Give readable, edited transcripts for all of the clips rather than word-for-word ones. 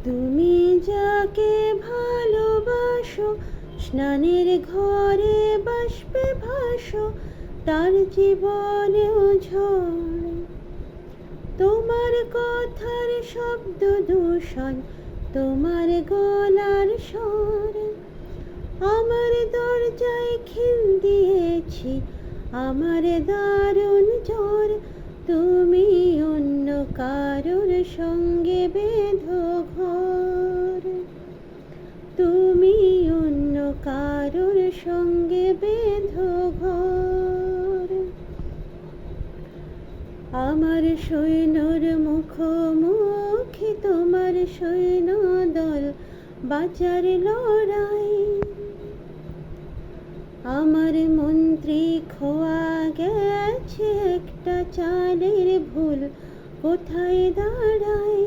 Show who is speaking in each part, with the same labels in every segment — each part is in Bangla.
Speaker 1: তুমি যাকে ভালোবাসো, স্নানের ঘরে বাষ্পে ভাসো, তার জীবনেও ঝড়। তোমার কথার শব্দ দূষণ, তোমার গলার স্বর। আমার দরজায় খিল দিয়েছি, আমার দারুণ জ্বর। তুমি অন্য কারোর সঙ্গে বেঁধো ঘর, তুমি অন্য কারোর সঙ্গে বেঁধো ঘর। আমার সৈন্যর মুখোমুখি তোমার সৈন্য দল, বাঁচার লড়াই। আমার মন্ত্রী খোয়া গেছে, একটা চালের ভুল কোথায় দাঁড়ায়।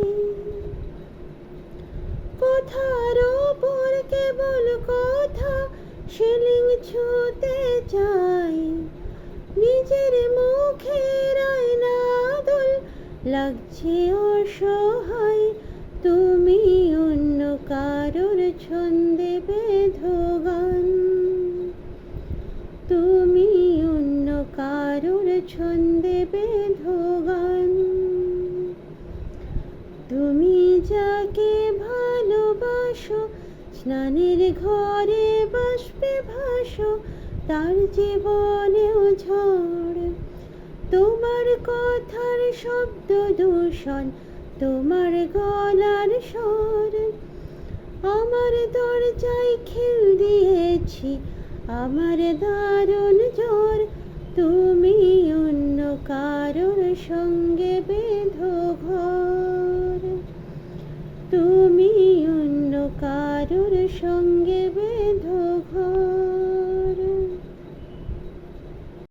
Speaker 1: কথার ওপর কেবল কথা, শিলিং ছুঁতে চাই। নিজের মুখের আয়না দোল লাগছে অসহায়। তুমি অন্য কারোর ছন্দে বেঁধো গান, তুমি অন্য কারোর ছন্দে বেঁধো গান। তুমি যাকে ভালোবাসো, স্নানের ঘরে বাষ্পে ভাসো, তার জীবনেও ঝড়। তোমার কথার শব্দ দূষণ, তোমার গলার স্বর। আমার দরজায় খিল দিয়েছি, আমার দারুণ জ্বর। তুমি অন্য কারোর সঙ্গে বেঁধো ঘর, তুমি অন্য কারোর সঙ্গে